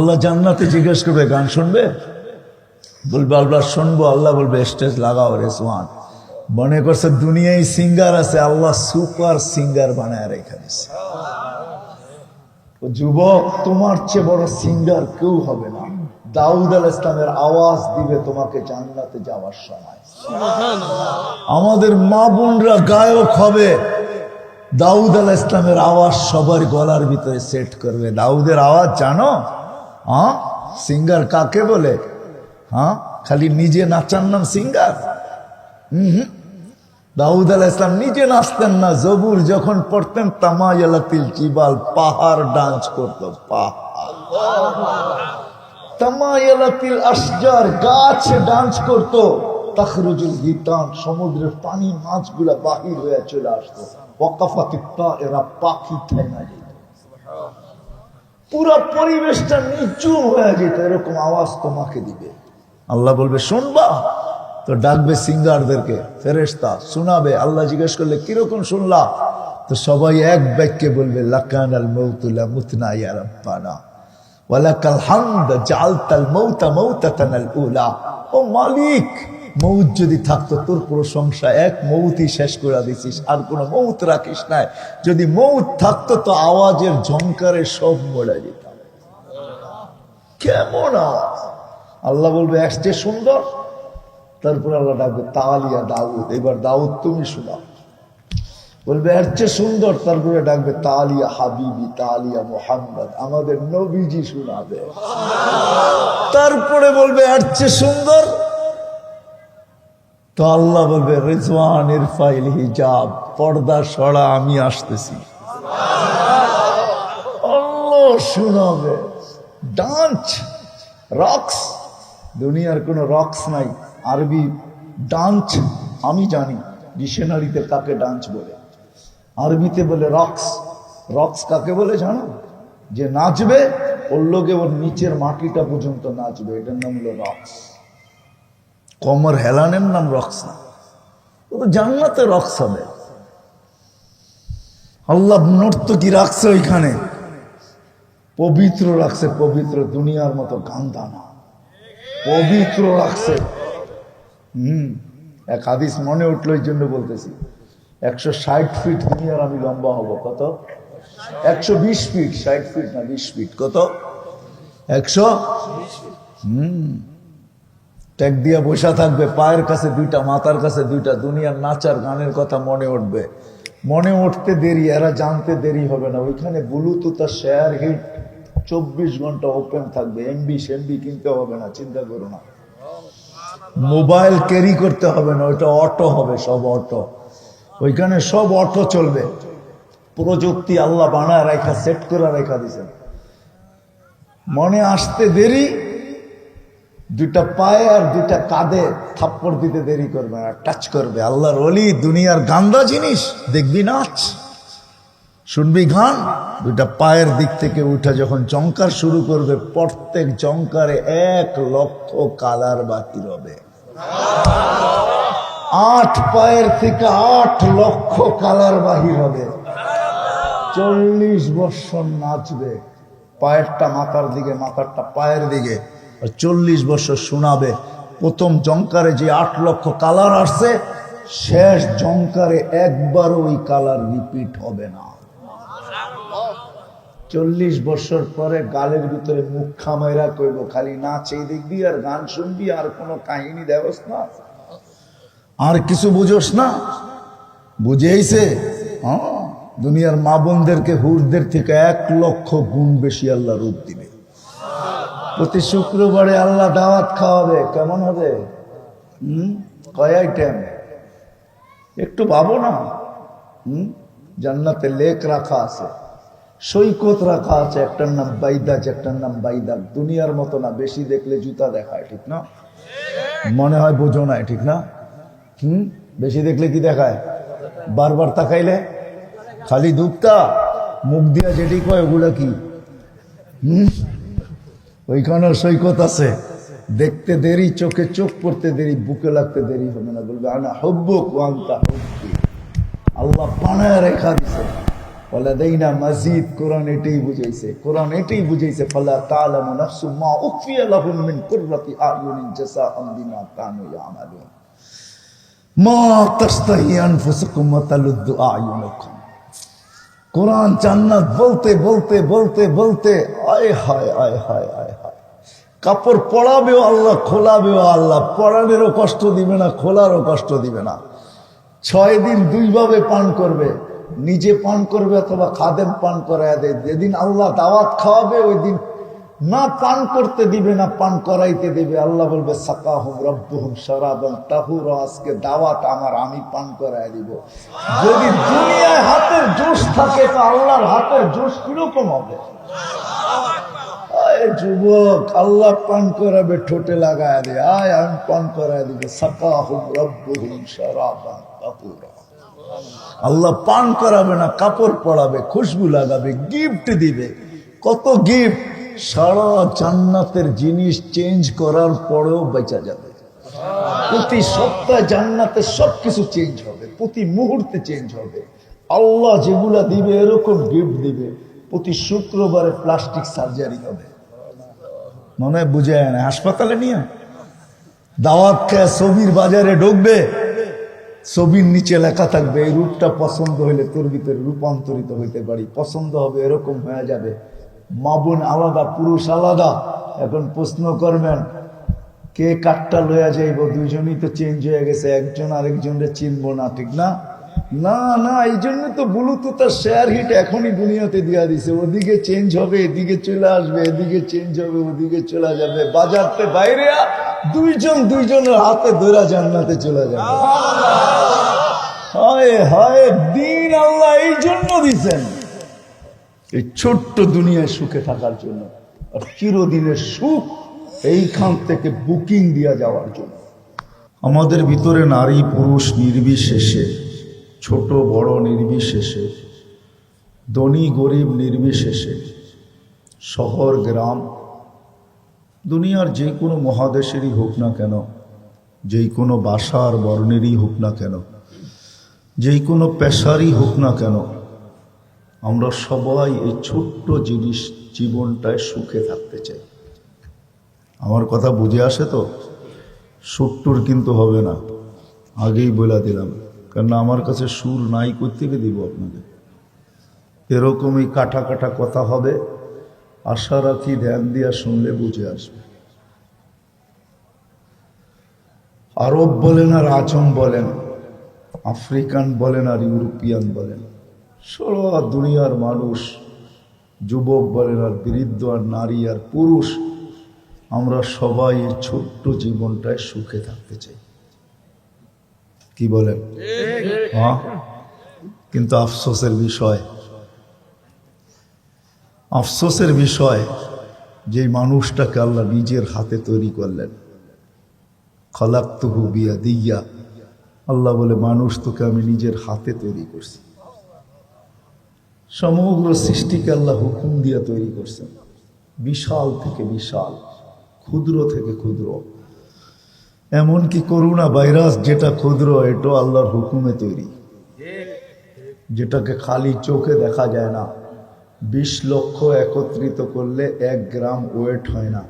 আল্লাহ জান্নাতে জিজ্ঞেস করবে গান শুনবে, বলবে আল্লাহ শুনবো। আল্লাহ বলবে স্টেজ লাগাও রেজওয়ান। মনে করছে দুনিয়ায় সিঙ্গার আছে, আল্লাহ সুপার সিঙ্গার বানায় রেখে দিছে। যুবক, তোমার চেয়ে বড় সিঙ্গার কেউ হবে না। দাউদ আলাইহিস ইসলামের আওয়াজ দিবে তোমাকে জান্নাতে যাওয়ার সময়। আমাদের মা বোনরা গায়ক হবে, দাউদ আলাইহিস ইসলামের আওয়াজ সবার গলার ভিতরে সেট করবে। দাউদের আওয়াজ জানো? হ্যাঁ, সিঙ্গার কাকে বলে? হ্যাঁ, খালি নিজে নাচার নাম সিঙ্গার? দাউদ আলাইহিস ইসলাম নিজে নাচতেন না, জবুর যখন পড়তেন তামায়ালাতিল জিবাল, পাহাড় ডান্স করত। তামায়ালাতিল আশজার, গাছ ডান্স করত। তাখরুজুল গীতান, সমুদ্রের পানি মাছগুলা বাহির হয়ে চলে আসতো। ওয়াকাফাতিত তায়রা, পাখি থেমে যেত। পুরো পরিবেশটা নিচুম হয়ে যেত। এরকম আওয়াজ তোমাকে দিবে। আল্লাহ বলবে শুনবা? তো ডাকবে সিঙ্গারদেরকে, ফেরেশতা শোনাবে। আল্লাহ জিজ্ঞেস করলে কিরকম শুনলা? তো সবাই এক বাক্যে বলবে লাকানাল মাউতু লা মুতনা ইয়া রাব্বানা ওয়ালাকাল হামদ জাআলতাল মাউতা মাউতাতানাল উলা। ও মালিক, মৌত যদি থাকতো তোর প্রশংসা, এক মৌতই শেষ করে দিছিস, আর কোনো মৌত রাখিস নাই। যদি মৌত থাকতো তো আওয়াজের ঝংকারে সব মরে যেত। কেমন আওয়াজ! আল্লাহ বলবে আসছে সুন্দর। তারপর আল্লাহ ডাকবে তালিয়া দাউদ, এবার দাউদ তুমি শোনাও। বলবে এর চেয়ে সুন্দর। তারপরে ডাকবে তালিয়া হাবিবি, তালিয়া মুহাম্মদ, আমাদের নবীজি শোনাবে। তারপরে বলবে এর চেয়ে সুন্দর। তো আল্লাহ বলবে রিজওয়ান ইরফাইল হিজাব, পর্দা সরা, আমি আসতেছি। আল্লাহ শোনাবে। ডান্স, রক্স, দুনিয়ার কোনো রক্স নাই। আরবি ডান্স আমি জানি, ডিকশনারিতে কাকে ডান্স বলে। আরবিতে বলে রক্স। রক্স কাকে বলে জানো? যে নাচবে ওর লোকে ওর নিচের মাটিটা পর্যন্ত নাচবে, এটার নাম হলো রক্স। কমর হেলানের নাম রক্স না। ও তো জান্নাতে রক্স হবে। আল্লাহ নর্তকী রাখছে ওইখানে, পবিত্র রাখছে, পবিত্র, দুনিয়ার মতো গান্দা না, পবিত্র রাখছে। এক হাদিস মনে উঠলো, এই জন্য বলতেছি। 160 ফিট দুনিয়ার আমি লম্বা হব। কত? 120 ফিট। 60 ফিট না, 20 ফিট। কত? 100। ট্যাগ দিয়া বসা থাকবে, পায়ের কাছে দুইটা, মাথার কাছে দুইটা। দুনিয়ার নাচার গানের কথা মনে উঠবে। মনে উঠতে দেরি, এরা জানতে দেরি হবে না। ওইখানে ব্লুটুথ আর শেয়ার হিট 24 ঘন্টা ওপেন থাকবে। এমবি সেমবি কিনতে হবে না, চিন্তা করো না। মোবাইল ক্যারি করতে হবে না, ওইটা অটো হবে, সব অটো। ওইখানে সব অটো চলবে। প্রযুক্তি আল্লাহ বানায় রেখা, সেট করে রেখা দিয়েছেন। মনে আসতে দেরি, দুইটা পায়ে আর দুইটা কাঁধে থাপ্পড় দিতে দেরি করবে না, টাচ করবে। আল্লাহর ওলি, দুনিয়ার গান্দা জিনিস দেখবি নাচ, শুনবি গান। দুইটা পায়ের দিক থেকে উঠে যখন জংকার শুরু করবে, প্রত্যেক জংকারে 1 লক্ষ কালার বাকি হবে। 8 পায়ের থেকে 8 লক্ষ কালার বাহির হবে। 40 বছর নাচবে, পায়েরটা মাথার দিকে, মাথারটা পায়ের দিকে, আর 40 বছর শোনাবে। প্রথম জংকারে যে 8 লক্ষ কালার আসছে, শেষ জংকারে একবারও ওই কালার রিপিট হবে না। 40 বছর পরে গালের ভিতরে মুখ খামাইরা কইব খালি নাচেই দেখবি আর গান শুনবি, আর কোনো কাহিনী দেবস না, আর কিছু বুঝোস না। বুঝেইছে? হ্যাঁ, দুনিয়ার মা বোনদেরকে হুরদের থেকে 1 লক্ষ গুণ বেশি আল্লাহ রূপ দিবে। প্রতি শুক্রবারে আল্লাহ দাওয়াত খাওয়াবে। কেমন হবে? কয় আইটেম? একটু ভাবো না। জান্নাতে লেক রাখা আছে, সৈকত রাখা আছে, একটার নাম বাইদাজ, একটার নাম বাইদাক। দুনিয়ার মতো না, বেশি দেখলে জুতা দেখায়, ঠিক না? মনে হয় বোঝো না, ঠিক না? বেশি দেখলে কি দেখায়? বারবার তাকাইলে খালি দুঃখটা, মুখ দিয়া যেটি কয় ওগুলা কি? ওইখানে সৈকত আছে, দেখতে দেরি, চোখে চোখ পড়তে দেরি, বুকে লাগতে দেরি হবে না। বলবে আনা হব্বুক ওয়া আনতা হুব্বি। আল্লাহ বানায় রেখা দিছে। ওয়ালাদাইনা মাজিদ। কোরআন এটাই বুঝাইছে, কোরআন এটাই বুঝাইছে, ফালা তা'লামু নাফসুম মা উখফিয়া লাহুম মিন কুররাতি আ'য়ুনিন জাযাআম বিমা কানু ইয়ামালুন মা তাশতাহি আনফুসুকুম ওয়া তালুদ্দু আ'য়ুনুকুম। কোরআন জান্নাত বলতে বলতে বলতে বলতে আয় হায় আয় হায় আয় হায়। কাপড় পরাবেও আল্লাহ, খোলাবেও আল্লাহ। পরানেরও কষ্ট দিবে না, খোলারও কষ্ট দিবে না। 6 দিন 2 ভাবে পান করবে, নিজে পান করবে অথবা খাদেম পান করায় দেয়। যেদিন আল্লাহ দাওয়াত খাওয়াবে ওই দিন না পান করতে দিবে না পান করাইতে দেবে। আল্লাহ বলবে সাকাহুম রাব্বুহুম শারাবান তাহুরা, আজকে দাওয়াত আমার, আমি পান করায় দিব। যদি দুনিয়ায় হাতের জোশ থাকে তো আল্লাহর হাতের জোশ কিরকম হবে? আয় যুবক, আল্লাহ পান করাবে, ঠোঁটে লাগায় দে, আয় আমি পান করায় দিব। সাকাহুম রাব্বুহুম শারাবান তাহুরা। আল্লাহ পান করাবে না, কাপড় পরাবে, খুশবু লাগাবে, গিফট দিবে। কত গিফট! সারা জান্নাতের জিনিস চেঞ্জ করার পরেও বেঁচে যাবে। প্রতি সপ্তাহে জান্নাতে সবকিছু চেঞ্জ হবে, প্রতি মুহূর্তে চেঞ্জ হবে। আল্লাহ যেগুলা দিবে এরকম গিফট দিবে। প্রতি শুক্রবারে প্লাস্টিক সার্জারি হবে, মনে হয় বুঝে না, হাসপাতালে নিয়ে দাওয়াত খেয়ে ছবির বাজারে ঢুকবে, ছবির নিচে লেখা থাকবে এই রূপটা পছন্দ হইলে তোর ভিতরে রূপান্তরিত হইতে পারি। পছন্দ হবে, এরকম হয়ে যাবে। মা বোন আলাদা, পুরুষ আলাদা। এখন প্রশ্ন করবেন কে কাঠটা লইয়া যাইব? দুইজনই তো চেঞ্জ হয়ে গেছে, একজন আরেকজনের চিনবো না, ঠিক না? না না, এই জন্য তো ব্লুটুথ আর শেয়ার হিট এখনই দুনিয়াতে দিয়া দিছে। ওদিকে চেঞ্জ হবে, এদিকে চলে আসবে, এদিকে চেঞ্জ হবে, ওদিকে চলে যাবে। বাজারতে বাইরে দুইজন দুইজনের হাতে ধরা জান্নাতে চলে যাবে। হায় হায়, দিন আল্লাহ এই জন্য দিছেন, এই ছোট্ট দুনিয়ায় সুখে থাকার জন্য। আর চিরদিনের সুখ এইখান থেকে বুকিং দিয়া যাওয়ার জন্য। আমাদের ভিতরে নারী পুরুষ নির্বিশেষে, ছোট বড় নির্বিশেষে, ধনী গরিব নির্বিশেষে, শহর গ্রাম, দুনিয়ার যে কোনো মহাদেশেরই হোক না কেন, যেই কোনো ভাষার বর্ণেরই হোক না কেন, যেই কোনো পেশারই হোক না কেন, আমরা সবাই এই ছোট্ট জিনিস জীবনটায় সুখে থাকতে চাই। আমার কথা বুঝে আসে তো? সত্তর কিন্তু হবে না, আগেই বলে দিলাম, কারণ আমার কাছে সুর নাই, কোত্থেকে দিব আপনাকে? এরকমই কাটা কাটা কথা হবে, আশা রাখি ধ্যান দিয়া শুনলে বুঝে আসবে। আরব বলেন আর আজম বলেন, আফ্রিকান বলেন আর ইউরোপিয়ান বলেন, সারা দুনিয়ার মানুষ, যুবক বলেন আর বৃদ্ধ আর নারী আর পুরুষ, আমরা সবাই এই ছোট্ট জীবনটায় সুখে থাকতে চাই। কি বলেন? হ্যাঁ, কিন্তু আফসোসের বিষয়, আফসোসের বিষয় যে মানুষটাকে আল্লাহ নিজের হাতে তৈরি করলেন। খালাকতুহু বিয়াদিয়া, আল্লাহ বলে মানুষ তোকে আমি নিজের হাতে তৈরি করছি। সমগ্র সৃষ্টিকে আল্লাহ হুকুম দিয়ে তৈরি করছেন, বিশাল থেকে বিশাল, ক্ষুদ্র থেকে ক্ষুদ্র। এমনকি করোনা ভাইরাস যেটা ক্ষুদ্র, এটা আল্লাহর হুকুমে তৈরি, যেটাকে খালি চোখে দেখা যায় না। 20 লক্ষ একত্রিত করলে 1 গ্রাম ওয়েট হয় না,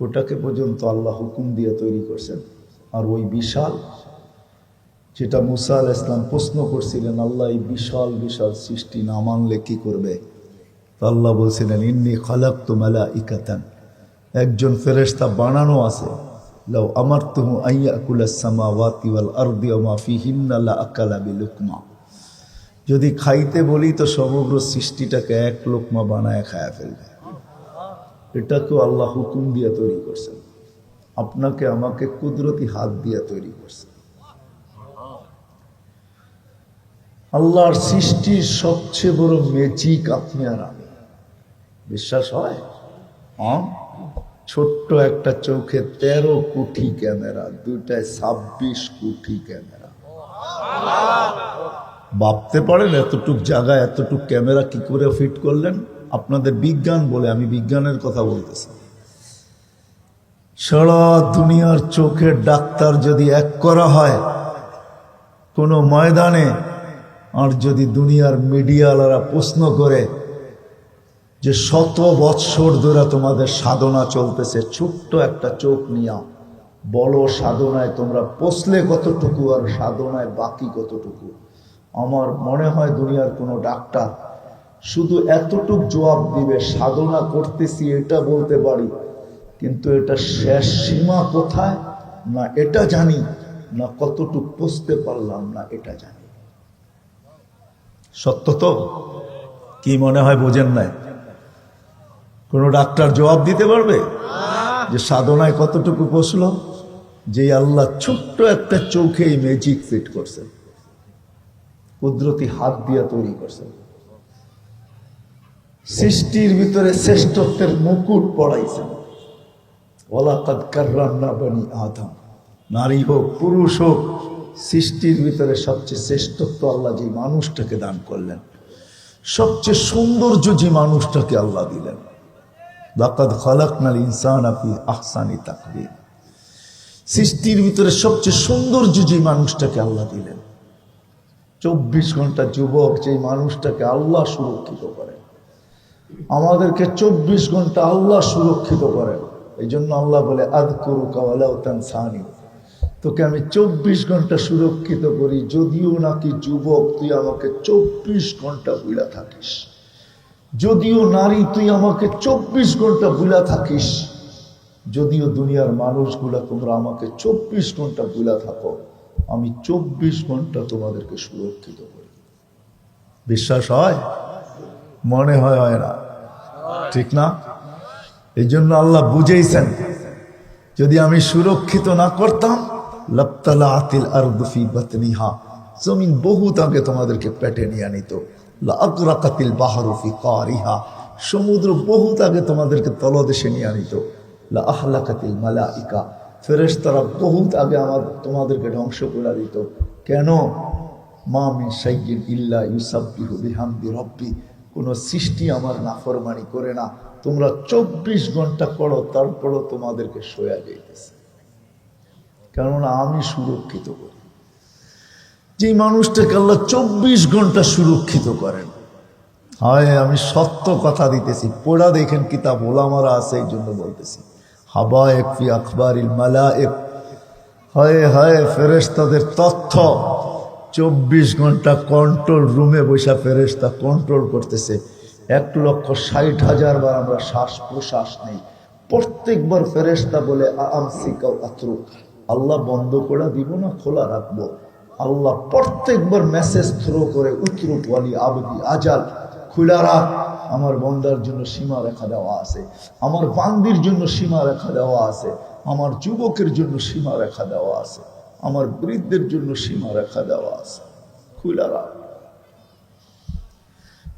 ওটাকে পর্যন্ত আল্লাহ হুকুম দিয়ে তৈরি করছেন। আর ওই বিশাল, যেটা মুসা আলাইহিস সালাম প্রশ্ন করছিলেন, আল্লাহ এই বিশাল বিশাল সৃষ্টি না মানলে কি করবে? তো আল্লাহ বলছিলেন, ইন্নী খালাকতু মালাইকাতান, একজন ফেরেশতা বানানো আছে, লাউ আমারতুহু আইয়াকুলাস সামাওয়াতি ওয়াল আরদি ওয়া মা ফিহিন্না লাআকালা বিলুকমা, যদি খাইতে বলি তো সমগ্র সৃষ্টিটাকে 1 লোকমা বানায় খায়া ফেলবে। এটাকেও আল্লাহ হুকুম দিয়ে তৈরি করছেন, আপনাকে আমাকে কুদরতি হাত দিয়ে তৈরি করছেন। আল্লাহর সৃষ্টির সবচেয়ে বড় ম্যাজিক আপনি আর আমি, বিশ্বাস হয়? ছোট্ট একটা চোখে 13 কোটি ক্যামেরা, দুইটায় 26 কোটি ক্যামেরা। ভাবতে পারেন এতটুক জায়গায় এতটুক ক্যামেরা কি করে ফিট করলেন? আপনাদের বিজ্ঞান বলে, আমি বিজ্ঞানের কথা বলতেছি। সারা দুনিয়ার চোখের ডাক্তার যদি এক করা হয়, কোনো ময়দানে আর যদি দুনিয়ার মিডিয়াওয়ালারা প্রশ্ন করে যে 100 বৎসর ধরে তোমাদের সাধনা চলতেছে, ছোট্ট একটা চোখ নিয়া বড় সাধনায় তোমরা পৌঁছলে কতটুকু আর সাধনায় বাকি কতটুকু? আমার মনে হয় দুনিয়ার কোনো ডাক্তার শুধু এতটুক জবাব দিবে, সাধনা করতেছি এটা বলতে পারি, কিন্তু এটা শেষ সীমা কোথায় না এটা জানি না, কতটুক পৌঁছতে পারলাম না এটা জানি। সত্য তো? কি মনে হয় বোঝেন নাই? কোন ডাক্তার জবাব দিতে পারবে যে সাধনায় কতটুকু পৌঁছলো? যে আল্লাহ ছোট্ট একটা চোখেই ম্যাজিক ফিট করছেন, কুদরতি হাত দিয়া তৈরি করছেন, সৃষ্টির ভিতরে শ্রেষ্ঠত্বের মুকুট পড়াইছেন। ওয়ালাকাদ কাররামনা বনি আদম, নারী হোক পুরুষ হোক, সৃষ্টির ভিতরে সবচেয়ে শ্রেষ্ঠত্ব আল্লাহ যে মানুষটাকে দান করলেন, সবচেয়ে সৌন্দর্য যে মানুষটাকে আল্লাহ দিলেন। লাকাদ খালাকনাল ইনসানা ফি আহসানি তাকওয়িম, সৃষ্টির ভিতরে সবচেয়ে সৌন্দর্য যে মানুষটাকে আল্লাহ দিলেন। 24 ঘন্টা যুবক যে মানুষটাকে আল্লাহ সুরক্ষিত করেন, আমাদেরকে 24 ঘন্টা আল্লাহ সুরক্ষিত করেন। এই জন্য আল্লাহ বলে আযকুরুকা ওয়ালাউ তানসানি, তোকে আমি 24 ঘন্টা সুরক্ষিত করি, যদিও নাকি যুবক তুই আমাকে 24 ঘন্টা ভুলা থাকিস, যদিও নারী তুই আমাকে 24 ঘন্টা ভুলা থাকিস, যদিও দুনিয়ার মানুষগুলা তোমরা আমাকে 24 ঘন্টা ভুলা থাকো, আমি 24 ঘন্টা তোমাদেরকে সুরক্ষিত করি। বিশ্বাস হয়? মনে হয় হয় না? ঠিক না? এই জন্য আল্লাহ বুঝেইছেন, যদি আমি সুরক্ষিত না করতাম লাবতালাআতিল আরদু ফি বাতনিহা, জমিন বহুত আগে তোমাদেরকে পেটে নিয়ে নিত। লাআগরাকাতিল বাহরু ফি কারিহা, সমুদ্র বহুত আগে তোমাদেরকে তলদেশে নিয়ে নিত। লাআহলাকাতিল মালাইকা, ফেরেশতারা বহুত আগে তোমাদেরকে ধ্বংস করে দিত। কেন? মা মিন শাইইন ইল্লা ইউসাব্বিহু বিহামদি রাব্বি, কোন সৃষ্টি আমার নাফরমানি করে না। তোমরা 24 ঘন্টা করো, তারপরও তোমাদেরকে সয়া যাইতেছে, কেননা আমি সুরক্ষিত করি। যে মানুষটাকে আল্লাহ 24 ঘন্টা সুরক্ষিত করেন, হয় আমি সত্য কথা দিতেছি, পড়া দেখেন কিতাব ওলামারা আছে, এই জন্য বলতেছি। হাবায়েক ফি আখবারিল মালায়েক, হয় হয় ফেরেশতাদের তথ্য 24 ঘন্টা কন্ট্রোল রুমে বসে ফেরেশতা কন্ট্রোল করতেছে। 1,60,000 বার আমরা শ্বাস প্রশ্বাস নেই, প্রত্যেকবার ফেরেশতা বলে আমসিকা আতরুক, আল্লাহ বন্ধ করে দিব না খোলা রাখবো। আল্লাহ প্রত্যেকবার মেসেজ থ্রো করে উতরুক ওয়ালি আবদি আজাল, খোলা রাখ, আমার বন্দার জন্য সীমা রেখা দেওয়া আছে, আমার বান্দির জন্য সীমা রেখা দেওয়া আছে, আমার যুবকের জন্য সীমা রেখা দেওয়া আছে, আমার বৃদ্ধের জন্য সীমা রেখা দেওয়া আছে, খোলা রাখ।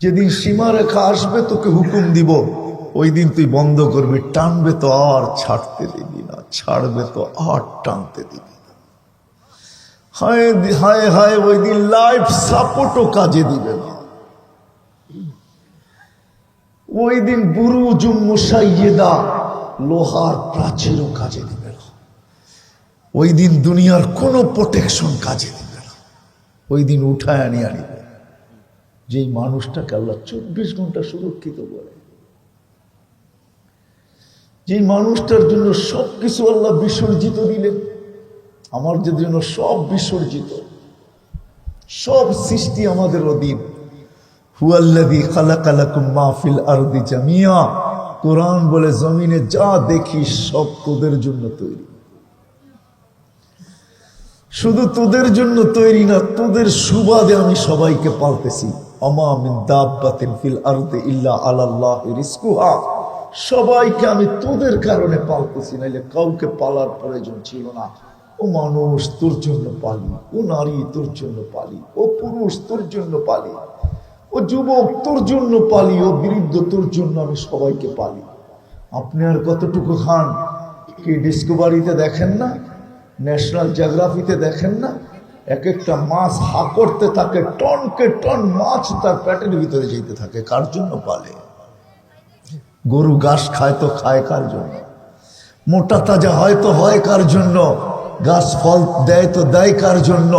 যেদিন সীমা রেখা আসবে তোকে হুকুম দিব, ওই দিন তুই বন্ধ করবি, টানবে তো আর ছাড়তে দিবি না, ছাড়বে তো আর টানতে দিবি না। হায় হায় হায়, ওই দিন লাইফ সাপোর্টও কাজে দিবে না। ওই দিন বুরুজুম মুশাইয়্যিদা, লোহার প্রাচীরও কাজে দিবে না। ওই দিন দুনিয়ার কোনো প্রোটেকশন কাজে দিবে না। ওই দিন উঠায় আনিয়ে আনিবে যেই মানুষটাকে আল্লাহ 24 ঘন্টা সুরক্ষিত করে, যেই মানুষটার জন্য সবকিছু আল্লাহ বিসর্জিত দিলেন। আমার জন্য সব বিসর্জিত, সব সৃষ্টি আমাদের অধীন। হুয়াল্লাযী খালাকা লাকুম মা ফিল আরদি জামিয়া, কোরআন বলে জমিনে যা দেখি সব তোদের জন্য তৈরি। শুধু তোদের জন্য তৈরি না, তোদের সুবাদে আমি সবাইকে পালতেছি। আমা মিন দাব্বাতিন ফিল আরদি ইল্লা আলাল্লাহি রিজকুহা, সবাইকে আমি তোদের কারণে পালতেছি, নাইলে কাউকে পালার প্রয়োজন ছিল না। ও মানুষ তোর জন্য পালি, ও নারী তোর জন্য পালি, ও পুরুষ তোর জন্য পালি, ও যুবক তোর জন্য পালি, ও বৃদ্ধ তোর জন্য আমি সবাইকে পালি। আপনি আর কতটুকু খান? কি ডিসকভারিতে দেখেন না, ন্যাশনাল জিওগ্রাফিতে দেখেন না, এক একটা মাছ হা করতে থাকে, টনকে টন মাছ তার পেটের ভিতরে যেতে থাকে। কার জন্য পালে? গরু ঘাস খায় তো খায় কার জন্য? মোটা তাজা হয় তো হয় কার জন্য? গাছ ফল দেয় তো দেয় কার জন্য?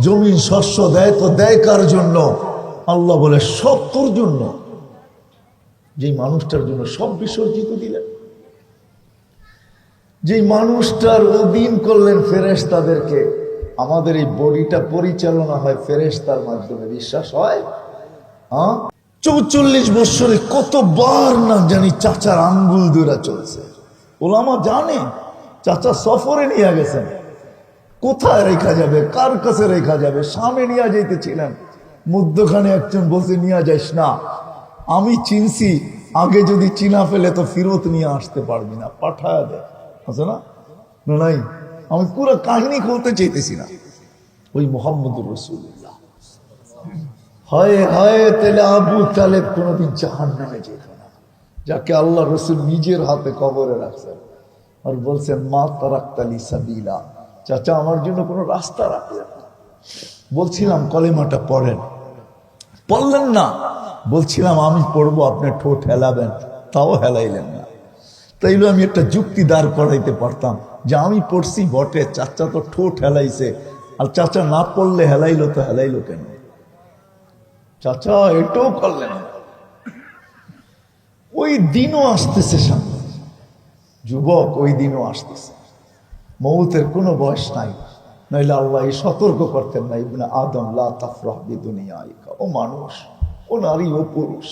জমিন শস্য দেয় তো দেয় কার জন্য? আল্লাহ বলে সব তোর জন্য। যেই মানুষটার জন্য সব বিসর্জিত দিলেন, যেই মানুষটার অধীন করলেন ফেরেশতাদেরকে। আমাদের এই বডিটা পরিচালনা হয় ফেরেশতার মাধ্যমে, বিশ্বাস হয়? 44 বছরে কতবার না জানি চাচার আঙ্গুল ধরে চলছে। ওলামা জানে চাচা সফরে নিয়ে গেছেন, কোথায় রেখা যাবে, কার কাছে রেখা যাবে, সামনে নিয়ে যাইতেছিলেন, মধ্যখানে একজন বলছে নিয়ে যাইস না, আমি চিনছি, আগে যদি চিনা ফেলে তো ফিরত নিয়ে আসতে পারবি না, পাঠায় দেয়, আছে না? নাই, আমি পুরো কাহিনী খুলতে চাইতেছি না। ওই মুহাম্মদুর রাসূলুল্লাহ হয় হয় তাহলে আবু তালেব কোনোদিন জাহান্নামে যেত না, যাকে আল্লাহ রসুল নিজের হাতে কবরে রাখছেন আর বলছেন মা তারাক্তালি সাবিলা, চাচা আমার জন্য কোনো রাস্তা রাখলেন না। বলছিলাম কলেমাটা পড়েন, পড়লেন না। বলছিলাম আমি পড়বো, আপনি ঠোঁট হেলাবেন, তাও হেলাইলেন না। তাইলে আমি একটা যুক্তি দাঁড় করাইতে পারতাম যে আমি পড়ছি বটে, চাচা তো ঠোঁট হেলাইছে, আর চাচা না পড়লে হেলাইলো তো হেলাইলো কেন? চাচা এটাও করলেন। ওই দিনও আসতেছে সামনে, যুবক, ওই দিনও আসতেছে। মৌতের কোনো বয়স নাই, নইলে আল্লাহ সতর্ক করতেন না, ইবনে আদম লা তাফরাহ বিদুনিয়াইকা, ও মানুষ, ও নারী, ও পুরুষ,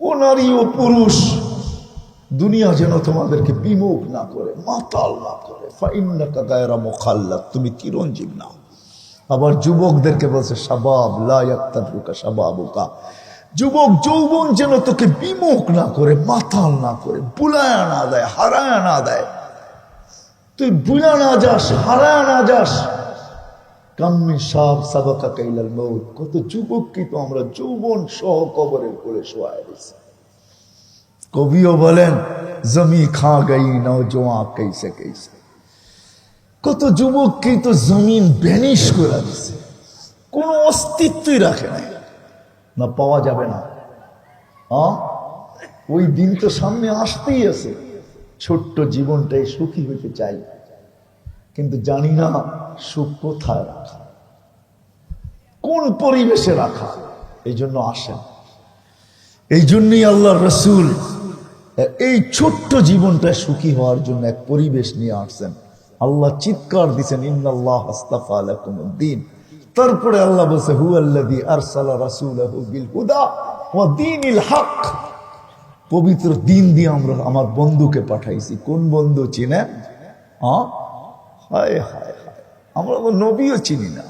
ও নারী, ও পুরুষ, দুনিয়া যেন তোমাদেরকে বিমুখ না করে, মাতাল না করে। ফাইন্নাকা গায়রা মুখাল্লাদ, তুমি চিরঞ্জীব না। আবার যুবকদেরকে বলছে শাবাব লা ইয়াক্তাদুকা শাবাবুকা, যুবক যৌবন যেন তোকে বিমুখ না করে, মাতাল না করে, বুলায়া না দেয়, হারায়া না দেয়, তুই বুলা না যাস, হারায়া না যাস। কাম্মি সাব সাবাকা কাইলাল মউত, কত যুবককে তো আমরা যৌবন সহ কবরের কোলে শোয়ায় দিয়েছি। কবিও বলেন জমি খা গই নওজোয়ান कैसे कैसे, কত যুবককে তো জমিন ভ্যানিশ করে দিছে, কোনো অস্তিত্বই রাখে নাই, না পাওয়া যাবে না। ওই দিন তো সামনে আসতেই আছে। ছোট্ট জীবনটাই সুখী হইতে চাই, কিন্তু জানি না সুখ কোথায় রাখা, কোন পরিবেশে রাখা। এই জন্য আসেন, এই জন্যই আল্লাহ রসুল এই ছোট্ট জীবনটা সুখী হওয়ার জন্য এক পরিবেশ নিয়ে আসছেন। আল্লাহ চিৎকার দিচ্ছেন ইন্নাল্লাহ আস্তাফা লাকুমুদ্দিন। তারপরে আল্লাহ বলছে হুয়াল্লাযী আরসালা রাসূলাহু বিল হুদা ওয়া দীনিল হক, পবিত্র দিন দিয়ে আমরা আমার বন্ধুকে পাঠাইছি। কোন বন্ধু চিনেন? হায় হায় হায়, আমরা নবীও চিনি না।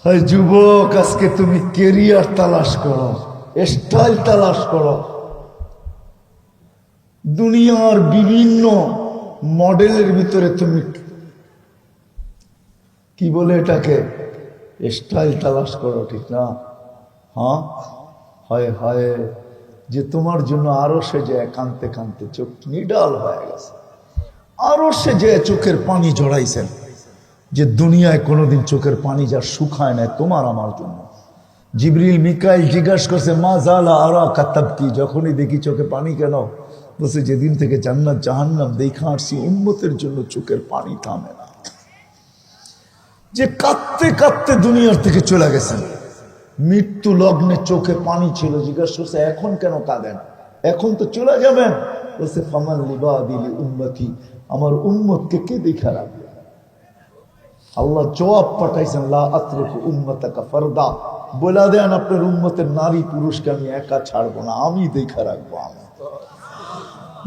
হায় যুবক, আজকে তুমি কেরিয়ার তালাশ করো, স্টাইল তালাশ করো, দুনিয়ার বিভিন্ন মডেলের ভিতরে তুমি কি বলে এটাকে স্টাইল তালাশ করো, ঠিক না? হায় হায়, যে তোমার জন্য আরো সে যে কানতে কানতে চোখ নিডাল হয়ে গেছে, আরো সে যে চোখের পানি জড়াইছেন, যে দুনিয়ায় কোনোদিন চোখের পানি যার শুকায় নাই তোমার আমার জন্য। জিবরিল মিকাইল জিজ্ঞাসা করছে মা জালা আরা কাতাবকি, যখনই দেখি চোখে পানি কেন? বলছে যেদিন থেকে জান্নাত জাহান্নাম দেখা আসছি উম্মতের জন্য চোখের পানি থামে না। যে কাঁদতে কাঁদতে দুনিয়ার থেকে চলে গেছেন, মৃত্যু লগ্নে চোখে পানি ছিল, জিজ্ঞাসা করছে এখন কেন কাঁদেন? এখন তো চলে যাবেন। বলছে ফামান লিবাদিলি উম্মতি, আমার উম্মতকে কে দেখা রাখবে? আল্লাহ জবাব পাঠাইছেন লা আতরুকু উম্মাতাকা ফারদা, বলে দেন আপনার উম্মতের নারী পুরুষকে আমি একা ছাড়বো না, আমি দেখা রাখবো। আমি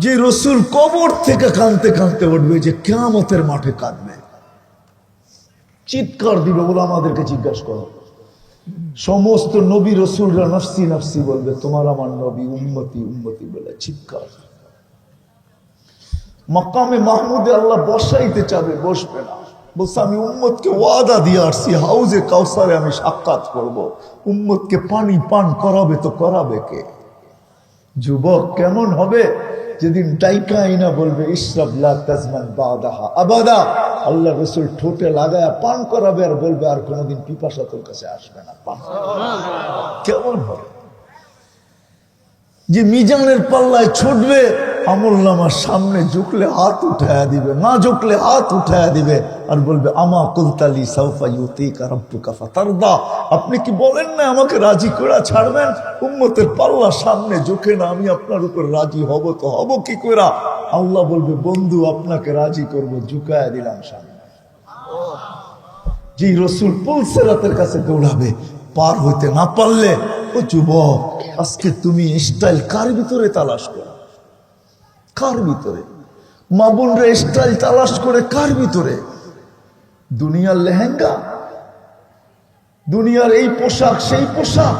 যে রসুল কবর থেকে কাঁদতে কাঁদতে উঠবে, যে কিয়ামতের মাঠে কাঁদবে, চিৎকার দিবে, বলে আমাদেরকে জিজ্ঞাসা করো। সমস্ত নবী রসুলরা নফসি নফসি বলবে, তোমার আমার নবী উম্মতি উম্মতি বলে চিৎকার। মাকামে মাহমুদে আল্লাহ বসাইতে চাবে, বসবে না। বলছে আমি উম্মতকে ওয়াদা দিয়ে আসছি, হাউজে কাউসারে আমি সাক্ষাৎ করব। উম্মতকে পানি পান করাবে তো করাবে কে? যুবক কেমন হবে যেদিন ডাইকা আইনা বলবে ইশরাব লা তাজমান বাদাহা আবাদা, আল্লাহ রসুল ঠোঁটে লাগায়া পান করাবে আর বলবে আর কোনোদিন পিপাসা তোর কাছে আসবে না, পান। কেমন হবে? যে মিজানের পাল্লায় ছুটবে আমলনামার সামনে ঝুঁকলে হাত উঠায়া দিবে, না ঝুঁকলে হাত উঠায়া দিবে আর বলবে আমা কুলতালি সাউফা ইউতিকা রাব্বুকা ফাতারদা, আপনি কি বলেন না আমাকে রাজি করে ছাড়বেন? উম্মতের পাল্লা সামনে ঝুঁকে না আমি আপনার উপর রাজি হব তো হব কি করে? আল্লাহ বলবে বন্ধু আপনাকে রাজি করব, ঝুঁকায়া দিলাম সামনে। যে রসুল পুলসেরাতের কাছে দৌড়াবে, পার হইতে না পারলে ও যুবক আজকে তুমি স্টাইল কার ভিতরে তালাশ করো? কার ভিতরে? মা বোনরা স্টাইল তালাশ করে কার ভিতরে? দুনিয়ার লেহেঙ্গা, দুনিয়ার এই পোশাক সেই পোশাক।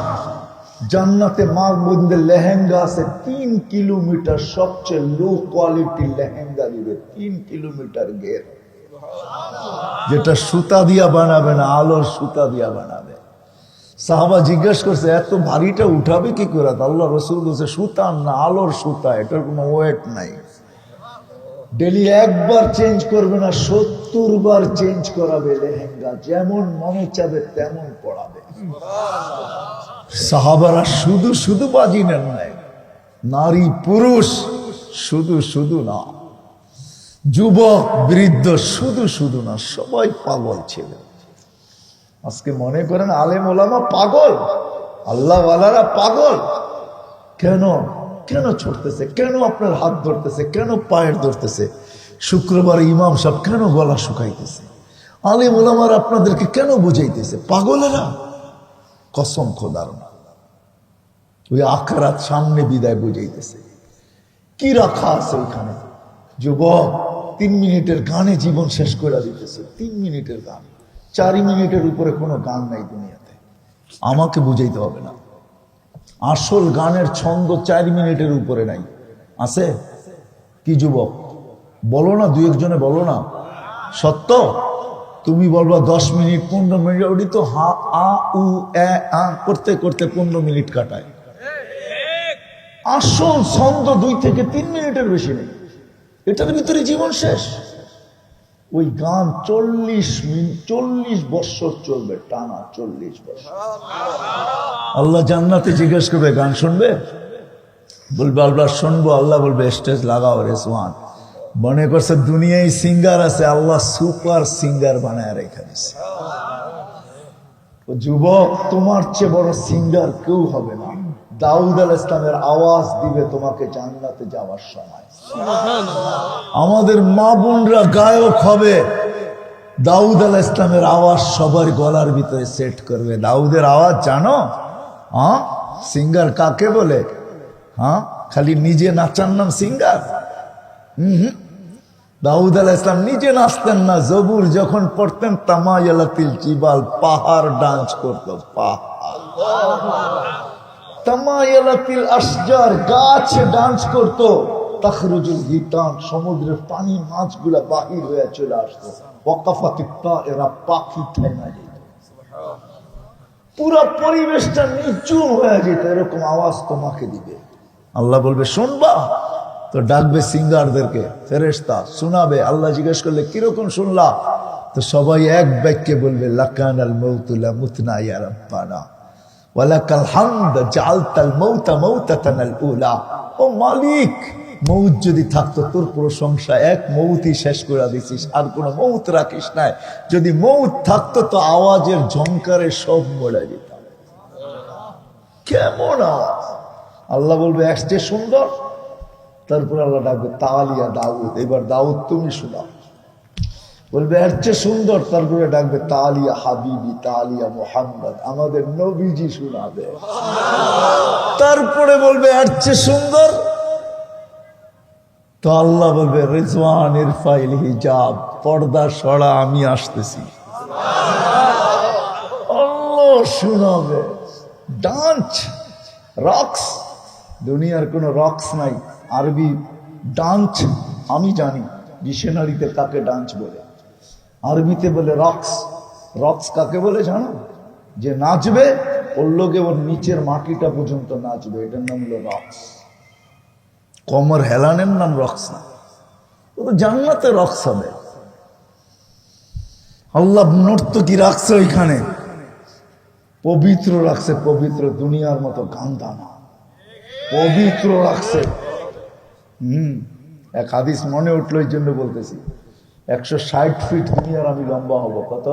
জান্নাতে মা বোনদের লেহেঙ্গা আছে 3 কিলোমিটার, সবচেয়ে লো কোয়ালিটির লেহেঙ্গা দিবে 3 কিলোমিটার গের, যেটা সুতা দিয়া বানাবে না, আলোর সুতা দিয়া বানাবে। সাহাবা জিজ্ঞেস করছে এত ভারীটা উঠাবে কি করে? আল্লাহ রসুল বলছে সুতার না, আলোর সুতা, এটার কোনো ওয়েট নাই। ডেলি একবার চেঞ্জ করবে না, 70 বার চেঞ্জ করাবে লেহেঙ্গা, যেমন মনে চাবে তেমন পড়াবে। সাহাবারা শুধু শুধু বাজি নেন নাই, নারী পুরুষ শুধু শুধু না, যুবক বৃদ্ধ শুধু শুধু না, সবাই পাগল ছিল। আজকে মনে করেন আলেম ওলামা পাগল, আল্লাহওয়ালারা পাগল। কেন কেন ছুটতেছে? কেন আপনার হাত ধরতেছে? কেন পায়ের ধরতেছে? শুক্রবার ইমাম সাহেব কেন গলা শুকাইতেছে? আলেম ওলামার আপনাদেরকে কেন বুঝাইতেছে? পাগলেরা। কসম খোদার না, ওই আখরাত সামনে বিদায় বুঝাইতেছে। কি রাখা আছে ওইখানে? যুবক 3 মিনিটের গানে জীবন শেষ করে দিতেছে। 3 মিনিটের গান, 4 মিনিটের উপরে কোনো গান নাই দুনিয়াতে। আমাকে বুঝাইতে হবে না, আসল গানের ছন্দ 4 মিনিটের উপরে নাই। আছে কি যুবক? বলো না, 2-1 বলো না। সত্য তুমি বলবা 10 মিনিট 15 মিনিট, ওটি তো হা আ উ এ আ করতে করতে 15 মিনিট কাটায়। আসল ছন্দ 2 থেকে 3 মিনিটের বেশি নেই, এটার ভিতরে জীবন শেষ। ওই গান 40 বছর চলবে টানা, 40 বছর। আল্লাহ জান্নাতে জিজ্ঞেস করবে গান শুনবে? বলবে আল্লাহ শুনবো। আল্লাহ বলবে স্টেজ লাগাও রেজওয়ান। মনে করছে দুনিয়ায় সিঙ্গার আছে, আল্লাহ সুপার সিঙ্গার বানায় রেখে দিছে। যুবক তোমার চেয়ে বড় সিঙ্গার কেউ হবে না। দাউদ আলাইহিস সালামের আওয়াজ দিবে তোমাকে জান্নাতে যাওয়ার সময়। আমাদের মা বোনরা গায়ক হবে, দাউদ আলাইহিস সালামের আওয়াজ সবার গলার ভিতরে সেট করবে। দাউদের আওয়াজ জানো? হ্যাঁ, সিঙ্গার কাকে বলে? হ্যাঁ, খালি নিজে নাচার নাম সিঙ্গার? দাউদ আলাইহিস সালাম নিজে নাচতেন না, জবুর যখন পড়তেন তামায়ালাতিল জিবাল, পাহাড় ডান্স করতো, পাহাড়। তামায়ালাতিল আশজার, গাছ ডান্স করতো। তাখরুজুল হিতান, সমুদ্রের পানি মাছগুলা বাহির হয়ে চলে আসতো। ওয়াকাফাতিত তায়রা, পাখি থেমে যেত, পুরো পরিবেশটা নিচুম হয়ে যেত। এরকম আওয়াজ তোমাকে দিবে। আল্লাহ বলবে শুনবা তো ডাকবে সিঙ্গারদেরকে, ফেরেশতা শোনাবে। আল্লাহ জিজ্ঞেস করলে কিরকম শুনলা? তো সবাই এক বাক্যে বলবে লাকানাল মাউতু লা মুতনা ইয়া রাব্বানা ওয়ালাকাল হামদ জাআলতাল মাউতা মাউতাতানাল উলা। ও মালিক, মৌত যদি থাকতো তোর প্রশংসা, এক মৌতই শেষ করে দিছিস, আর কোনো মৌত রাখিস নাই। যদি মৌত থাকতো তো আওয়াজের ঝংকারে সব মরে যেত। কেমন আওয়াজ! আল্লাহ বলবে একটে সুন্দর। তারপর আল্লাহ ডাকবে তালিয়া দাউদ, এবার দাউদ তুমি শোনাও। বলবে এর চেয়ে সুন্দর। তারপরে ডাকবে তালিয়া হাবিবি, তালিয়া মুহাম্মদ, আমাদের নবীজি শোনাবে। তারপরে বলবে এর চেয়ে সুন্দর। তো আল্লাহ বলবে রিজওয়ান ইরফাইল হিজাব, পর্দা সরা, আমি আসতেছি। আল্লাহ শোনাবে। ডান্স, রক্স, দুনিয়ার কোনো রক্স নাই। আরবি ডান্স আমি জানি, ডিকশনারিতে কাকে ডান্স বলে। আরবিতে বলে রক্স। রক্স কাকে বলে জানো? যে নাচবে ওর লোকে ওর নিচের মাটিটা পর্যন্ত নাচবে, এটার নাম হলো রক্স। কমর হেলানের নাম রক্স না। ও তো জান্নাতে রক্স হবে। আল্লাহ নর্তকী রাখছে ওইখানে, পবিত্র রাখছে, পবিত্র, দুনিয়ার মতো গান্দা না, পবিত্র রাখছে। এক হাদিস মনে উঠলো, এই জন্য বলতেছি। 160 ফিট দুনিয়ার আমি লম্বা হব। কত?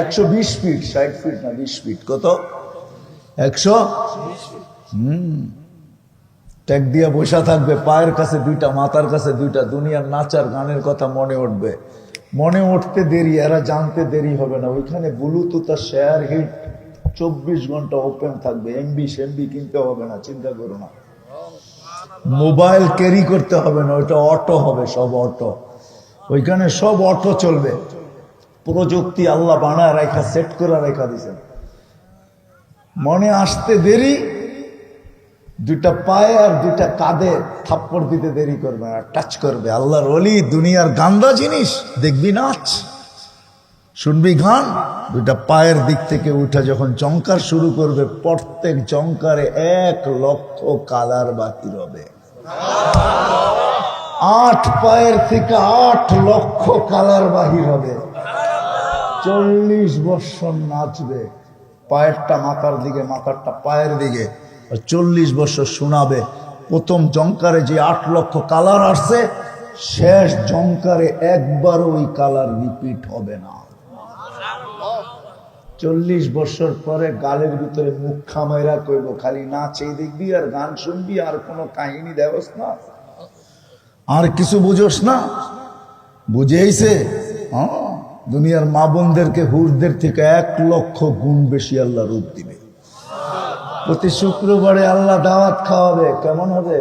120 ফিট। 60 ফিট না, 20 ফিট। কত? 100। ট্যাগ দিয়া বসা থাকবে, পায়ের কাছে দুইটা, মাথার কাছে দুইটা, দুনিয়ার নাচার গানের কথা মনে উঠবে। মনে উঠতে দেরি, এরা জানতে দেরি হবে না। ওইখানে ব্লুটুথ আর শেয়ার হিট 24 ঘন্টা ওপেন থাকবে। এমবি সেমবি কিনতে হবে না, চিন্তা করো না। মোবাইল ক্যারি করতে হবে না, ওইটা অটো হবে, সব অটো। ওইখানে সব অটো চলবে। প্রযুক্তি আল্লাহ বানায় রেখা, সেট করে রেখা দিয়েছেন। মনে আসতে দেরি, দুইটা পায়ে আর দুইটা কাঁধে থাপ্পড় দিতে দেরি করবে না, টাচ করবে। আল্লাহর ওলি, দুনিয়ার গান্দা জিনিস দেখবি, নাচ শুনবি, গান। দুইটা পায়ের দিক থেকে উঠে যখন জংকার শুরু করবে, প্রত্যেক জংকারে 1 লক্ষ কালার বাহির হবে। 8 পায়ের থেকে 8 লক্ষ কালার বাহির হবে। 40 বৎসর নাচবে, পায়েরটা মাথার দিকে, মাথারটা পায়ের দিকে, 40 বছর শোনাবে। প্রথম জংকারে যে 8 লক্ষ কালার আসছে, শেষ জংকারে একবারও ওই কালার রিপিট হবে না। 40 বছর পরে গালের ভিতরে মুখ খামাইরা কইব, খালি নাচেই দেখবি আর গান শুনবি, আর কোনো কাহিনী দেওস না, আর কিছু বুঝোস না। বুঝেইছে? দুনিয়ার মা বোনদেরকে হুরদের থেকে 1 লক্ষ গুণ বেশি আল্লাহ রূপ দিবে। প্রতি শুক্রবারে আল্লাহ দাওয়াত খাওয়াবে। কেমন হবে?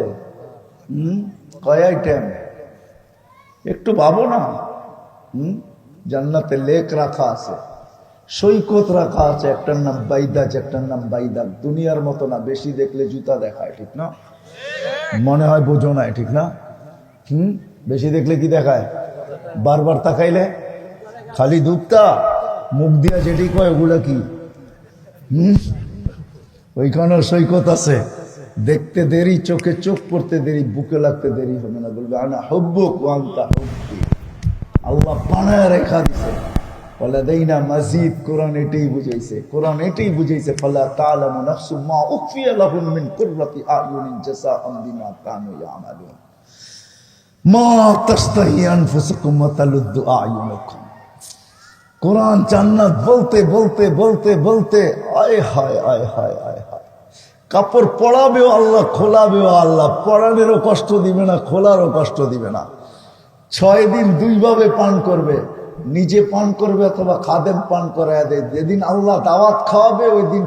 কয় আইটেম? একটু ভাবো না। জান্নাতে লেক রাখা আছে, সৈকত রাখা আছে, একটার নাম বাইদাজ, একটার নাম বাইদাক। দুনিয়ার মতো না, বেশি দেখলে জুতা দেখায়, ঠিক না? মনে হয় বোঝো না, ঠিক না? বেশি দেখলে কি দেখায়? বারবার তাকাইলে খালি দুপটা, মুখ দিয়া যেটি কয় ওগুলা কি? ওইখানেও সৈকত আছে। দেখতে দেরি, চোখে চোখ পড়তে দেরি, বুকে লাগতে দেরি হবে না। বলবে আনা হুব্বুক ওয়া আনতা হুব্বি। আল্লাহ বানায় রেখা দিছে। বলে দেই না মাজিদ। কোরআন এটাই বুঝাইছে, কোরআন এটাই বুঝাইছে। ফালা তা'লামু নাফসুম মা উখফিয়া লাহুম মিন কুররাতি আ'য়ুনিন জাযাআম বিমা কানু ইয়ামালুন মা তাশতাহি আনফুসুকুম ওয়া তালুদ্দু আ'য়ুনুকুম। কোরআন জান্নাত বলতে বলতে বলতে বলতে আয় হায় আয় হায় আয় হায়। কাপড় পরাবেও আল্লাহ, খোলাবেও আল্লাহ। পরানেরও কষ্ট দিবে না, খোলারও কষ্ট দিবে না। 6 দিন 2 ভাবে পান করবে, নিজে পান করবে অথবা খাদেম পান করায় দেয়। যেদিন আল্লাহ দাওয়াত খাওয়াবে, ওই দিন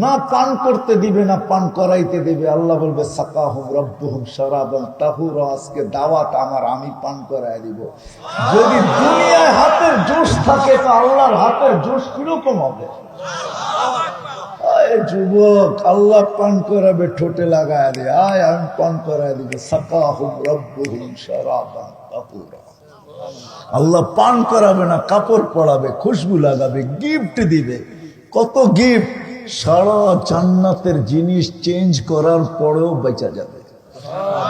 না পান করতে দিবে না পান করাইতে দিবে। আল্লাহ বলবে সাকাহুম রাব্বুহুম শারাবান তাহুরা। আজকে দাওয়াত আমার, আমি পান করায় দিব। যদি দুনিয়ায় হাতের জোশ থাকে, তো আল্লাহর হাতের জোশ কিরকম হবে? আয় যুবক, আল্লাহ পান করাবে, ঠোঁটে লাগায় দে, আয় আমি পান করায় দিব। সাকাহুম রাব্বুহুম শারাবান তাহুরা। আল্লাহ পান করাবে না, কাপড় পরাবে, খুশবু লাগাবে, গিফট দিবে। কত গিফট! সারা জান্নাতের জিনিস চেঞ্জ করার পরেও বেঁচে যাবে।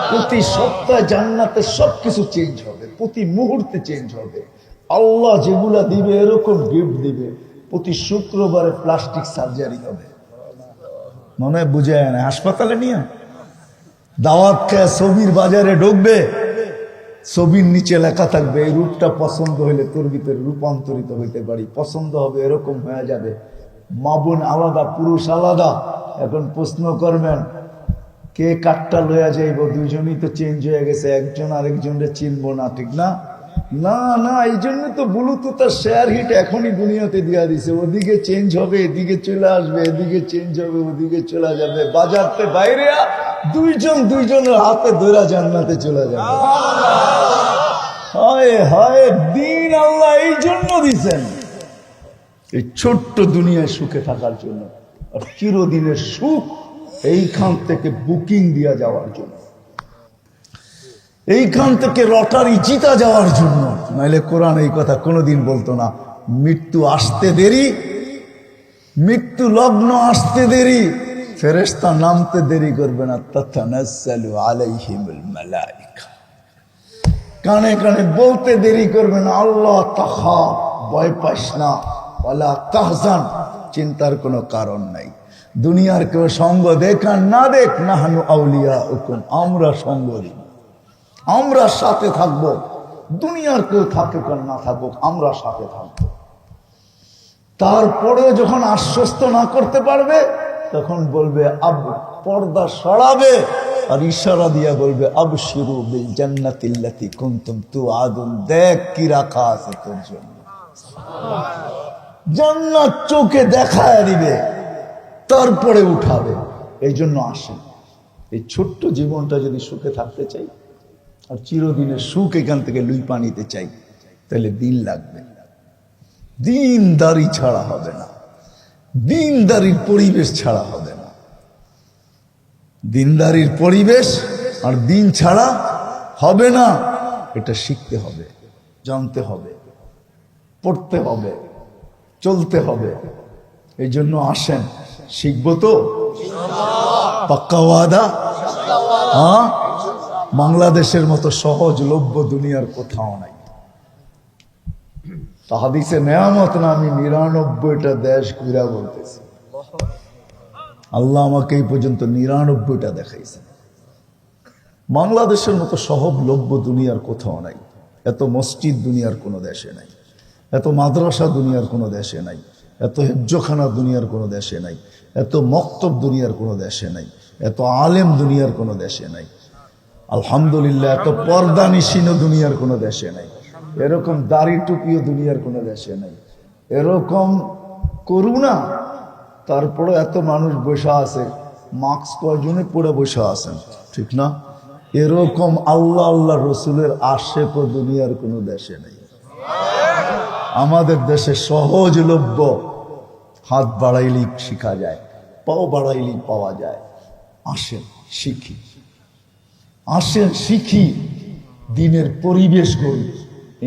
প্রতি সপ্তাহে জান্নাতে সবকিছু চেঞ্জ হবে, প্রতি মুহূর্তে চেঞ্জ হবে। আল্লাহ যেগুলা দিবে এরকম গিফট দিবে। প্রতি শুক্রবারে প্লাস্টিক সার্জারি হবে। মনে হয় বুঝে না, হাসপাতালে নিয়ে দাওয়াত খেয়ে ছবির বাজারে ঢুকবে, ছবির নিচে লেখা থাকবে এই রূপটা পছন্দ হইলে তোর ভিতরে রূপান্তরিত হইতে পারি। পছন্দ হবে, এরকম হয়ে যাবে। মা বোন আলাদা, পুরুষ আলাদা। এখন প্রশ্ন করবেন কে কাঠটা লইয়া যাইব? দুইজনই তো চেঞ্জ হয়ে গেছে, একজন আরেকজনকে চিনবো না, ঠিক না? না না, এই জন্য তো ব্লুটুথ আর শেয়ার হিট এখনই দুনিয়াতে দিয়া দিছে। ওদিকে চেঞ্জ হবে, এদিকে চলে আসবে, এদিকে চেঞ্জ হবে, ওদিকে চলে যাবে। বাজারতে বাইরে দুইজন দুইজনের হাতে ধরা জান্নাতে চলে যাবে। হায় হায়, দিন আল্লাহ এই জন্য দিছেন, এই ছোট্ট দুনিয়ায় সুখে থাকার জন্য। আর চিরদিনের সুখ এইখান থেকে বুকিং দিয়া যাওয়ার জন্য, এইখান থেকে লটারি জিতা যাওয়ার জন্য। নাইলে কোরআন এই কথা কোনোদিন বলতো না। মৃত্যু আসতে দেরি, মৃত্যু লগ্ন আসতে দেরি, ফেরেশতা নামতে দেরি করবে না। তাতানাজ্জালু আলাইহিমুল মালাইকা, কানে কানে বলতে দেরি করবে না। আল্লাহ তাখাফ, ভয় পাস না, ওয়ালা তাহজান, চিন্তার কোনো কারণ নাই। দুনিয়ার কেউ সঙ্গ দেখ আর না দেখ, নাহনু আউলিয়াউকুম, আমরা সঙ্গ দিই। আমরা সাথে থাকব, দুনিয়ার কেউ থাকুক আর না থাকুক, আমরা সাথে থাকব। তারপরেও যখন আশ্বস্ত না করতে পারবে তখন বলবে আব, পর্দা সরাবে আর ইশারা দিয়া বলবে আবশিরু বিল জান্নাতিল্লাতী কুনতুম তুআদুন, দেখ কি রাখা আছে তোর জন্য। জান্নাত চোখে দেখায় দিবে, তারপরে উঠাবে। এই জন্য আসেন, এই ছোট্ট জীবনটা যদি সুখে থাকতে চাই আর চিরদিনের সুখ এখান থেকে লুইপা নিতে চাই, তাহলে দিন লাগবে। দিনদারি ছাড়া হবে না, দিনদারির পরিবেশ ছাড়া হবে না। দিনদারির পরিবেশ আর দিন ছাড়া হবে না। এটা শিখতে হবে, জানতে হবে, পড়তে হবে, চলতে হবে। এই জন্য আসেন, শিখবো তো? পাক্কা ওয়াদা? হ্যাঁ, বাংলাদেশের মতো সহজলভ্য দুনিয়ার কোথাও নাই। হাদিসে নেয়ামত না, আমি ৯৯টা দেশ ঘুরা বলতেছি। আল্লাহ আমাকে এই পর্যন্ত ৯৯টা দেখাইছে। বাংলাদেশের মতো সহজলভ্য দুনিয়ার কোথাও নাই। এত মসজিদ দুনিয়ার কোনো দেশে নাই, এত মাদ্রাসা দুনিয়ার কোনো দেশে নাই, এত হেফজখানা দুনিয়ার কোনো দেশে নাই, এত মক্তব দুনিয়ার কোনো দেশে নাই, এত আলেম দুনিয়ার কোনো দেশে নাই। আলহামদুলিল্লাহ, এত পর্দা নিশিনও দুনিয়ার কোনো দেশে নাই, এরকম দাড়ি টুপিও দুনিয়ার কোনো দেশে নাই, এরকম করুণা। তারপরে এত মানুষ বসে আছে, মাস্ক কয়জনে পরে বসে আছেন, ঠিক না? এরকম আল্লাহ আল্লাহ রসুলের আশেক দুনিয়ার কোনো দেশে নেই। আমাদের দেশে সহজলভ্য, হাত বাড়াইলেই শিখা যায়, পাও বাড়াইলেই পাওয়া যায়। আসেন শিখি, আসেন শিখি, দিনের পরিবেশ গড়ি।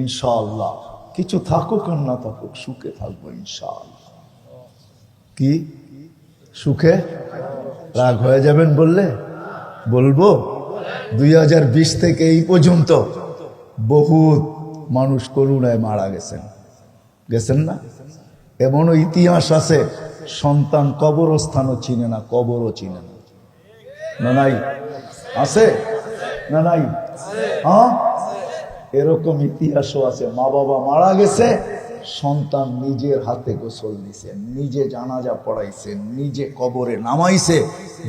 ইনশাআল্লাহ কিছু থাকুক আর না থাকুক, সুখে থাকবো ইনশাআল্লাহ। কি সুখে? রাগ হয়ে যাবেন বললে? বলবো 2020 থেকে এই পর্যন্ত বহুত মানুষ করুণায় মারা গেছেন, গেছেন না? এমনও ইতিহাস আছে, সন্তান কবরস্থানও চিনে না, কবরও চিনে না। না নাই? আছে না নাই? হ্যাঁ, এরকম ইতিহাসও আছে। মা বাবা মারা গেছে, সন্তান নিজের হাতে গোসল দিছে, নিজে জানাজা পড়াইছে, নিজে কবরে নামাইছে।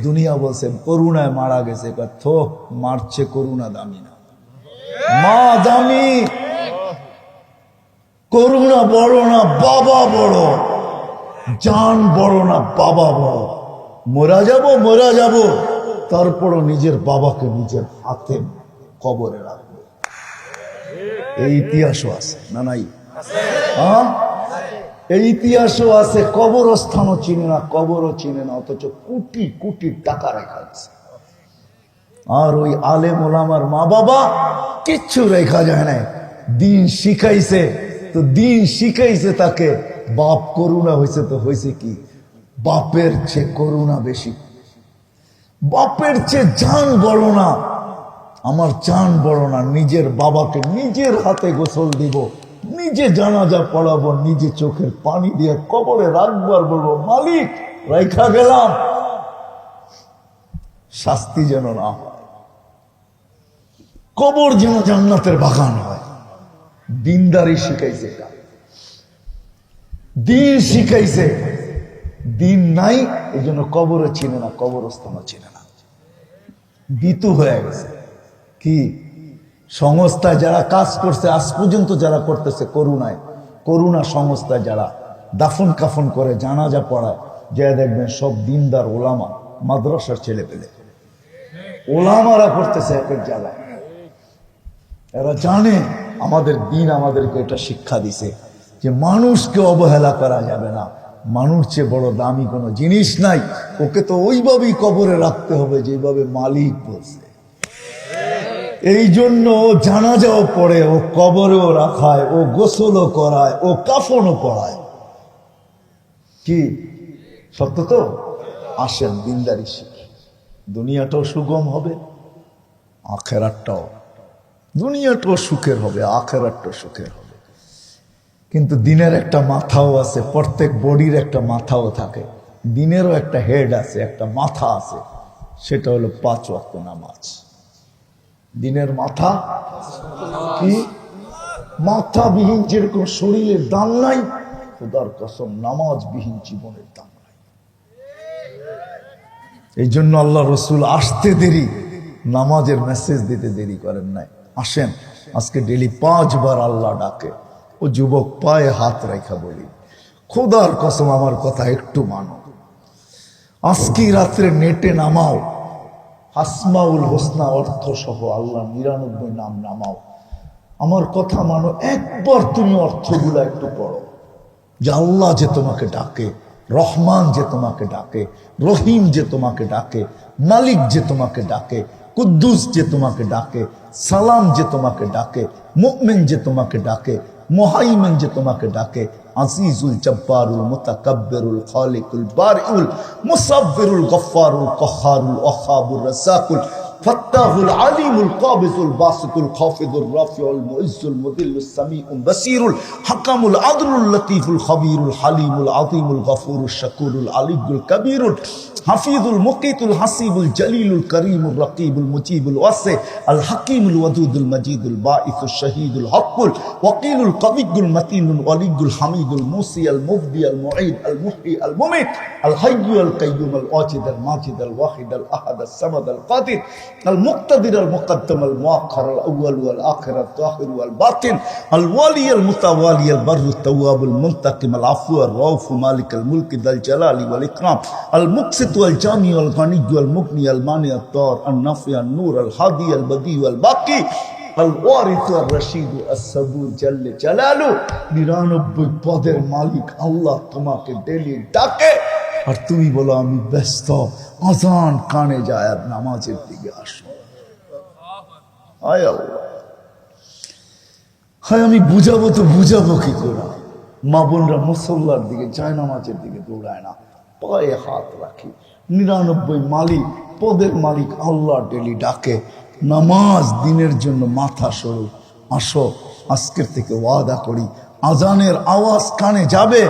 দুনিয়া বলছে করুণায় মারা গেছে। থো, মারছে করুণা দামি না, মা দামি। করুণা বড় না, বাবা বড়। জান বড় না, বাবা বড়। মরা যাব, তারপরও নিজের বাবাকে নিজের হাতে কবরে রাখবো। এই ইতিহাসও আছে না নাই? হ্যাঁ, এই ইতিহাসও আছে। কবরস্থানও চিনে না, কবরও চিনে না, অথচ কোটি কোটি টাকা রেখা আছে। আর ওই আলেম ওলামার মা বাবা কিচ্ছু রেখা যায় না। দিন শিখাইছে তো দিন শিখাইছে তাকে। বাপ করুণা হয়েছে তো হয়েছে কি? বাপের চেয়ে করুণা বেশি, বাপের চেয়ে জান বড় না। আমার জান বড় না, নিজের বাবাকে নিজের হাতে গোসল দিব, নিজে জানাজা পড়াবো, নিজে চোখের পানি দিয়ে কবরে রাখবার বলবো মালিক রাইখা গেলাম, শাস্তি যেন না হয়, কবর যেন জান্নাতের বাগান হয়। দিনদারি শিখাইছে, দিন শিখাইছে। দিন নাই, এই জন্য কবরও চিনে না, কবরস্থানও চিনে না, ভীতু হয়ে গেছে। কি সংস্থায় যারা কাজ করছে আজ পর্যন্ত, যারা করতেছে করুণায়, করুণা সংস্থায় যারা দাফন কাফন করে, জানাজা পড়ায়, যা দেখবেন সব দিনদার ওলামা, মাদ্রাসার ছেলে পেলে ওলামারা করতেছে এক এক জায়গায়। এরা জানে আমাদের দিন আমাদেরকে এটা শিক্ষা দিছে যে মানুষকে অবহেলা করা যাবে না। মানুষ চেয়ে বড় দামি কোনো জিনিস নাই, ওকে তো ওইভাবেই কবরে রাখতে হবে যেভাবে মালিক বলছে। এই জন্য ও জানাজাও পড়ে, ও কবরেও রাখায়, ও গোসলও করায়, ও কাফনও পড়ায়। কি সত্য তো? আসেন দিনদারি শিখি, দুনিয়াটাও সুগম হবে, আখেরাতটাও, দুনিয়াটাও সুখের হবে, আখেরাতটাও সুখের হবে। কিন্তু দিনের একটা মাথাও আছে, প্রত্যেক বডির একটা মাথাও থাকে, দিনেরও একটা হেড আছে, একটা মাথা আছে, সেটা হলো 5 ওয়াক্ত নামাজ। দিনের মাথা কি মাথাবিহীন যেরকম শরীরের দাম নাই, খোদার কসম নামাজবিহীন জীবনের দাম নাই। এই জন্য আল্লাহ রসুল আসতে দেরি, নামাজের মেসেজ দিতে দেরি করেন নাই। আসেন, আজকে ডেলি 5 বার আল্লাহ ডাকে। ও যুবক পায়ে হাত রেখা বলি, খোদার কসম আমার কথা একটু মানো। আজকে রাত্রে নেটে নামাও আসমাউল হোসনা অর্থ সহ আল্লাহ 99 নাম নামাও। আমার কথা মানো, একবার তুমি অর্থগুলো একটু পড়ো, যে আল্লাহ যে তোমাকে ডাকে, রহমান যে তোমাকে ডাকে, রহিম যে তোমাকে ডাকে, মালিক যে তোমাকে ডাকে, কুদ্দুস যে তোমাকে ডাকে, সালাম যে তোমাকে ডাকে, মুমিন যে তোমাকে ডাকে, মুহাইমিন যে তোমাকে ডাকে, আজিজুল জব্বারুল মুতাকাব্বিরুল খালিকুল বারিউল মুসাব্বিরুল গফফারুল কহ্হারুল ওয়াহাবুর রাজ্জাকুল ফাত্তাহুল আলিমুল কাবিজুল বাসিতুল খাফিদুর রাফিউল মুইজ্জুল মুদিল্লুস সামিউল বাসিরুল হাকামুল আদলুল লতীফুল খবীরুল হালিমুল আযীমুল গফুরুশ শাকুরুল আলিয়ুল কবীরুল হাফিজুল মুকিতুল হাসিবুল জলিলুল করিমুর রকিবুল মুজিবুল ওয়াসি আল হাকিমুল ওয়াদুদুল মজিদুল বাঈসুশ শহীদুল হকুল ওয়াকিলুল কবিয়ুল মতিনুল ওয়ালিয়ুল হামিদুল মুসি আল মুফদি আল মুঈদ আল মুহয়ি আল মুমিত আল হাইয়্যু আল কাইয়্যুম আল ওয়াজিদ আল মাজিদ আল ওয়াহিদ আল আহাদ আল সামাদ আল কাদির আল মুক্তাদির আল মুকদ্দম আল মুআখ্খার আল আউয়াল ওয়াল আখির আল তাহির ওয়াল বাতিন আল ওয়ালি আল মুতাওয়ালি আল বাররু তাওয়াব আল মুনতাকিম আল আফু আর রাউফ মালিক আল মুলক যাল জালালি ওয়াল ইকরাম আল মুকসিত ওয়াল জামি ওয়াল গানি ওয়াল মুগনি আল মানি আত তার আল নাফি আল নূর আল হাদি আল বদি ওয়াল বাকি আল ওয়ারিস আর রশিদ আস-সাবুর জাল্লে জালালু। 99 পদের মালিক আল্লাহ তোমাকে ডেলি ডাকে, আর তুমি বলো আমি ব্যস্ত, আজান কানে যায় আর নামাজের দিকে আসো। হায় আল্লাহ, হায় আমি বুঝাবো তো বুঝাবো কি করে? মা বোনরা মুসল্লার দিকে যায়, নামাজের দিকে দৌড়ায় না, পায়ে হাত রাখি। 99 মালিক পদের মালিক আল্লাহ ডেলি ডাকে, নামাজ দিনের জন্য মাথা সরু। আসো, আজকের থেকে ওয়াদা করি আজানের আওয়াজ কানে যাবে,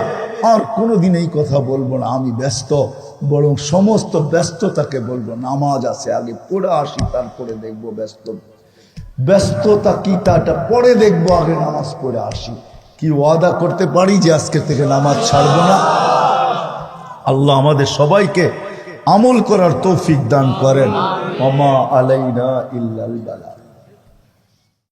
আর কোনোদিন এই কথা বলবো না আমি ব্যস্ত, বরং সমস্ত ব্যস্ততাকে বলবো নামাজ আছে, আগে পড়ে আসি তারপরে দেখবো ব্যস্ততা কি তাটা পরে দেখবো, আগে নামাজ পড়ে আসি। কি ওয়াদা করতে পারি যে আজকে থেকে নামাজ ছাড়বো না? আল্লাহ আমাদের সবাইকে আমল করার তৌফিক দান করেন। ওমা আলাইনা ইল্লাল বালাগ।